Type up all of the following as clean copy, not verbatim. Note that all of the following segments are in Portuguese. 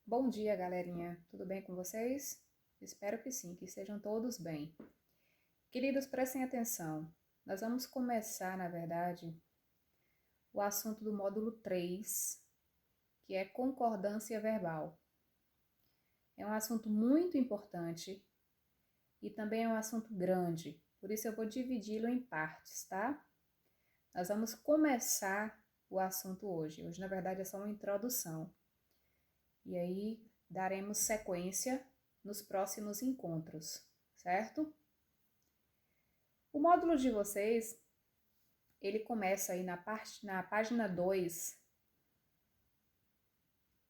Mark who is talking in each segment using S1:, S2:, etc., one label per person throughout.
S1: Bom dia, galerinha. Tudo bem com vocês? Espero que sim, que estejam todos bem. Queridos, prestem atenção. Nós vamos começar, na verdade, o assunto do módulo 3, que é concordância verbal. É um assunto muito importante e também é um assunto grande, por isso eu vou dividi-lo em partes, tá? Nós vamos começar o assunto hoje. Hoje, na verdade, é só uma introdução. E aí, daremos sequência nos próximos encontros, certo? O módulo de vocês, ele começa aí na página 2,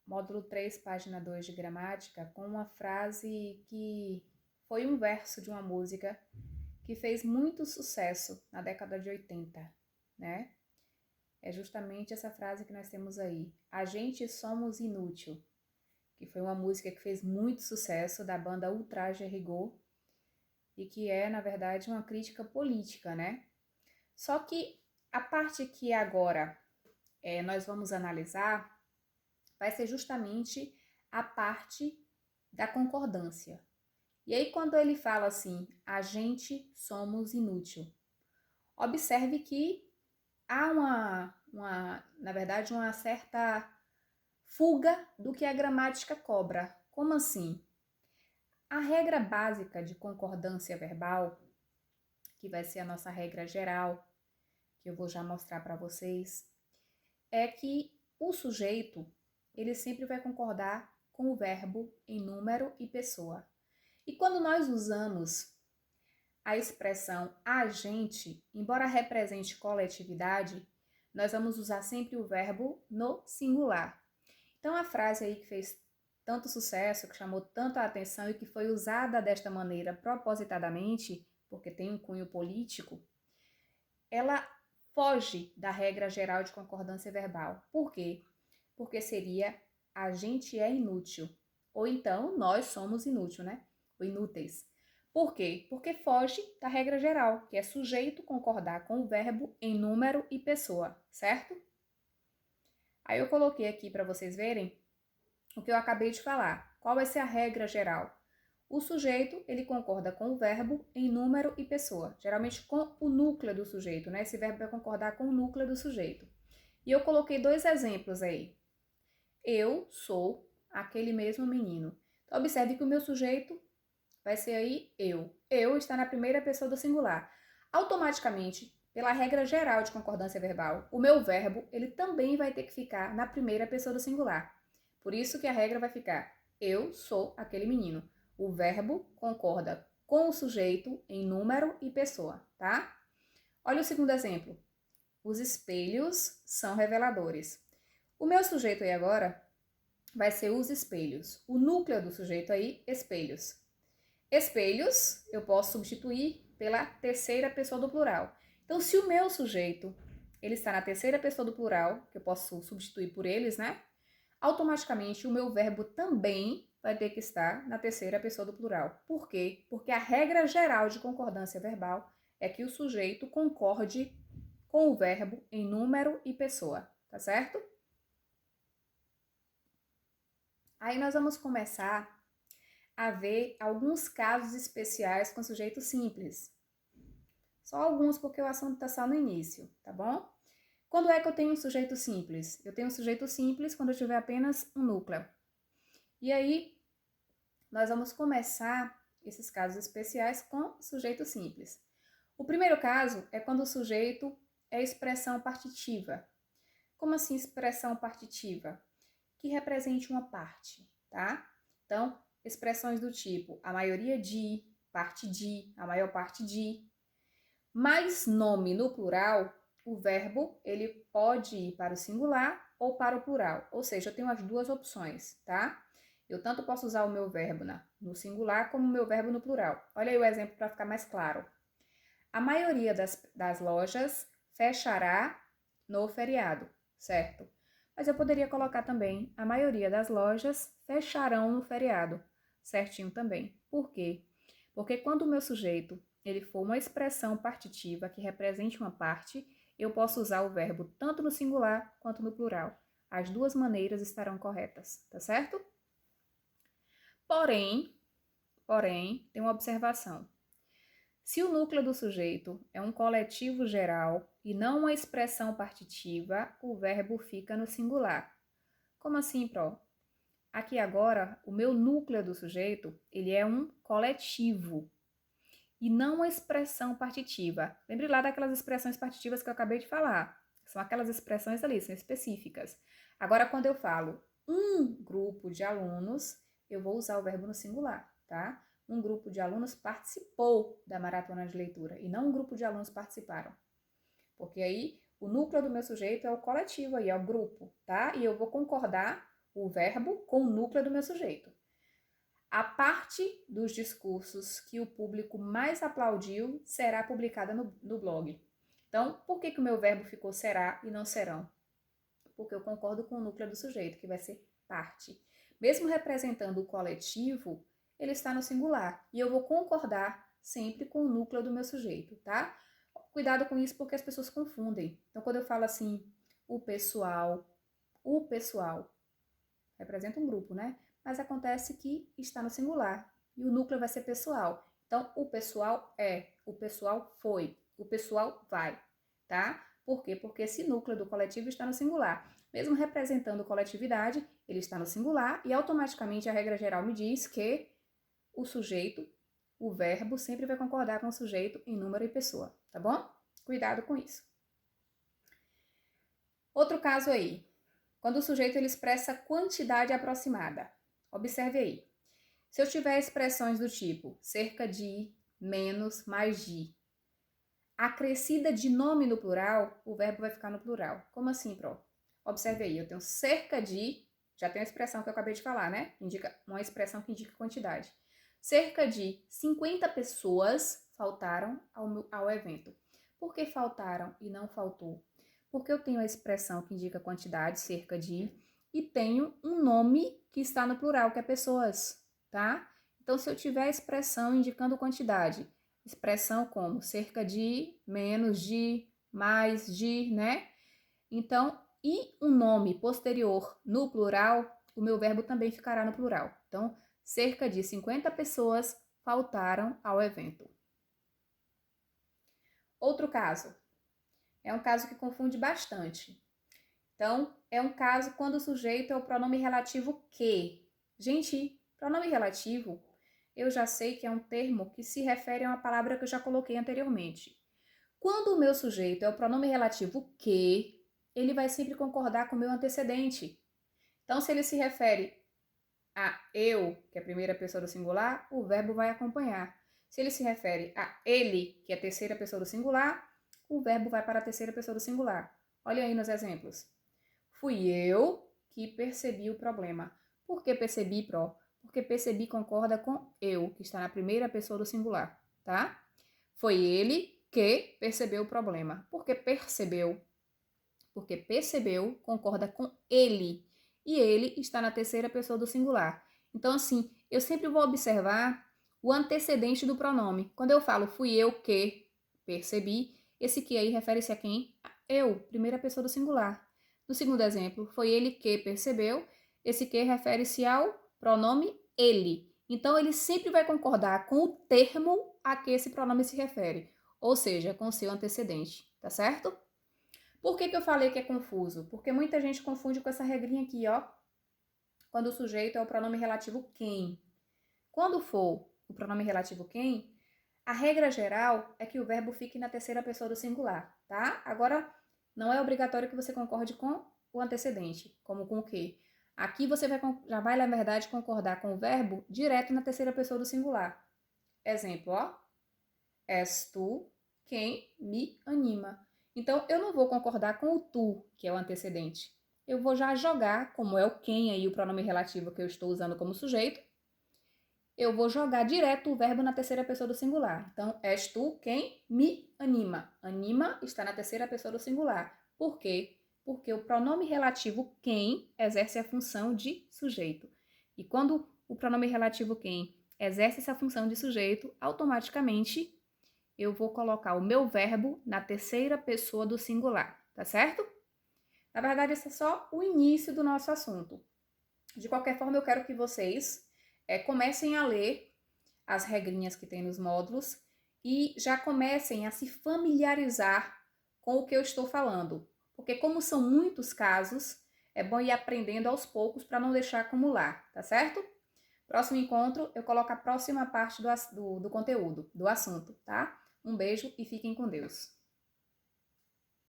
S1: módulo 3, página 2 de gramática, com uma frase que foi um verso de uma música que fez muito sucesso na década de 80, né? É justamente essa frase que nós temos aí. A gente somos inútil, que foi uma música que fez muito sucesso da banda Ultraje a Rigor e que é, na verdade, uma crítica política, né? Só que a parte que agora nós vamos analisar vai ser justamente a parte da concordância. E aí, quando ele fala assim, a gente somos inútil, observe que há na verdade, uma certa fuga do que a gramática cobra. Como assim? A regra básica de concordância verbal, que vai ser a nossa regra geral, que eu vou já mostrar para vocês, é que o sujeito, ele sempre vai concordar com o verbo em número e pessoa. E quando nós usamos a expressão a gente, embora represente coletividade, nós vamos usar sempre o verbo no singular. Então, a frase aí que fez tanto sucesso, que chamou tanto a atenção e que foi usada desta maneira propositadamente, porque tem um cunho político, ela foge da regra geral de concordância verbal. Por quê? Porque seria a gente é inútil. Ou então, nós somos inútil, né? Ou inúteis. Por quê? Porque foge da regra geral, que é sujeito concordar com o verbo em número e pessoa, certo? Aí eu coloquei aqui para vocês verem o que eu acabei de falar. Qual vai ser a regra geral? O sujeito, ele concorda com o verbo em número e pessoa, geralmente com o núcleo do sujeito, né? Esse verbo vai concordar com o núcleo do sujeito. E eu coloquei dois exemplos aí. Eu sou aquele mesmo menino. Então, observe que o meu sujeito vai ser aí eu. Eu está na primeira pessoa do singular. Automaticamente, pela regra geral de concordância verbal, o meu verbo, ele também vai ter que ficar na primeira pessoa do singular. Por isso que a regra vai ficar eu sou aquele menino. O verbo concorda com o sujeito em número e pessoa, tá? Olha o segundo exemplo. Os espelhos são reveladores. O meu sujeito aí agora vai ser os espelhos. O núcleo do sujeito aí, espelhos. Espelhos, eu posso substituir pela terceira pessoa do plural. Então, se o meu sujeito, ele está na terceira pessoa do plural, que eu posso substituir por eles, né? Automaticamente, o meu verbo também vai ter que estar na terceira pessoa do plural. Por quê? Porque a regra geral de concordância verbal é que o sujeito concorde com o verbo em número e pessoa, tá certo? Aí nós vamos começar a ver alguns casos especiais com sujeito simples. Só alguns, porque o assunto está só no início, tá bom? Quando é que eu tenho um sujeito simples? Eu tenho um sujeito simples quando eu tiver apenas um núcleo. E aí, nós vamos começar esses casos especiais com sujeito simples. O primeiro caso é quando o sujeito é expressão partitiva. Como assim expressão partitiva? Que represente uma parte, tá? Então, expressões do tipo a maioria de, parte de, a maior parte de. Mais nome no plural, o verbo ele pode ir para o singular ou para o plural. Ou seja, eu tenho as duas opções, tá? Eu tanto posso usar o meu verbo no singular como o meu verbo no plural. Olha aí o exemplo para ficar mais claro. A maioria das lojas fechará no feriado, certo? Mas eu poderia colocar também a maioria das lojas fecharão no feriado, certinho também. Por quê? Porque quando o meu sujeito ele for uma expressão partitiva que represente uma parte, eu posso usar o verbo tanto no singular quanto no plural. As duas maneiras estarão corretas, tá certo? Porém, tem uma observação. Se o núcleo do sujeito é um coletivo geral e não uma expressão partitiva, o verbo fica no singular. Como assim, Pró? Aqui agora, o meu núcleo do sujeito, ele é um coletivo e não uma expressão partitiva. Lembre lá daquelas expressões partitivas que eu acabei de falar. São aquelas expressões ali, são específicas. Agora, quando eu falo um grupo de alunos, eu vou usar o verbo no singular, tá? Um grupo de alunos participou da maratona de leitura e não um grupo de alunos participaram. Porque aí o núcleo do meu sujeito é o coletivo aí, é o grupo, tá? E eu vou concordar o verbo com o núcleo do meu sujeito. A parte dos discursos que o público mais aplaudiu será publicada no blog. Então, por que o meu verbo ficou será e não serão? Porque eu concordo com o núcleo do sujeito, que vai ser parte. Mesmo representando o coletivo, ele está no singular. E eu vou concordar sempre com o núcleo do meu sujeito, tá? Cuidado com isso porque as pessoas confundem. Então, quando eu falo assim, o pessoal representa um grupo, né? Mas acontece que está no singular e o núcleo vai ser pessoal. Então, o pessoal o pessoal foi, o pessoal vai, tá? Por quê? Porque esse núcleo do coletivo está no singular. Mesmo representando coletividade, ele está no singular e automaticamente a regra geral me diz que o sujeito, o verbo, sempre vai concordar com o sujeito em número e pessoa, tá bom? Cuidado com isso. Outro caso aí, quando o sujeito ele expressa quantidade aproximada. Observe aí. Se eu tiver expressões do tipo cerca de, menos, mais de, acrescida de nome no plural, o verbo vai ficar no plural. Como assim, Pro? Observe aí, eu tenho cerca de, já tem a expressão que eu acabei de falar, né? Indica uma expressão que indica quantidade. Cerca de 50 pessoas faltaram ao evento. Por que faltaram e não faltou? Porque eu tenho a expressão que indica quantidade, cerca de, e tenho um nome que está no plural, que é pessoas, tá? Então, se eu tiver a expressão indicando quantidade, expressão como cerca de, menos de, mais de, né? Então, e um nome posterior no plural, o meu verbo também ficará no plural. Então, cerca de 50 pessoas faltaram ao evento. Outro caso. É um caso que confunde bastante. Então, é um caso quando o sujeito é o pronome relativo que. Gente, pronome relativo, eu já sei que é um termo que se refere a uma palavra que eu já coloquei anteriormente. Quando o meu sujeito é o pronome relativo que, ele vai sempre concordar com o meu antecedente. Então, se ele se refere a eu, que é a primeira pessoa do singular, o verbo vai acompanhar. Se ele se refere a ele, que é a terceira pessoa do singular, o verbo vai para a terceira pessoa do singular. Olha aí nos exemplos. Fui eu que percebi o problema. Por que percebi, Pro? Porque percebi concorda com eu, que está na primeira pessoa do singular, tá? Foi ele que percebeu o problema. Por que percebeu? Porque percebeu concorda com ele. E ele está na terceira pessoa do singular. Então, assim, eu sempre vou observar o antecedente do pronome. Quando eu falo fui eu que percebi, esse que aí refere-se a quem? Eu, primeira pessoa do singular. No segundo exemplo, foi ele que percebeu, esse que refere-se ao pronome ele. Então, ele sempre vai concordar com o termo a que esse pronome se refere, ou seja, com o seu antecedente, tá certo? Por que eu falei que é confuso? Porque muita gente confunde com essa regrinha aqui, ó, quando o sujeito é o pronome relativo quem. Quando for o pronome relativo quem, a regra geral é que o verbo fique na terceira pessoa do singular, tá? Agora, não é obrigatório que você concorde com o antecedente, como com o que. Aqui você já vai, na verdade, concordar com o verbo direto na terceira pessoa do singular. Exemplo, ó. És tu quem me anima. Então, eu não vou concordar com o tu, que é o antecedente. Eu vou já jogar, como é o quem aí, o pronome relativo que eu estou usando como sujeito, eu vou jogar direto o verbo na terceira pessoa do singular. Então, és tu quem me anima. Anima está na terceira pessoa do singular. Por quê? Porque o pronome relativo quem exerce a função de sujeito. E quando o pronome relativo quem exerce essa função de sujeito, automaticamente eu vou colocar o meu verbo na terceira pessoa do singular, tá certo? Na verdade, esse é só o início do nosso assunto. De qualquer forma, eu quero que vocês comecem a ler as regrinhas que tem nos módulos e já comecem a se familiarizar com o que eu estou falando. Porque como são muitos casos, é bom ir aprendendo aos poucos para não deixar acumular, tá certo? Próximo encontro, eu coloco a próxima parte do conteúdo, do assunto, tá? Um beijo e fiquem com Deus.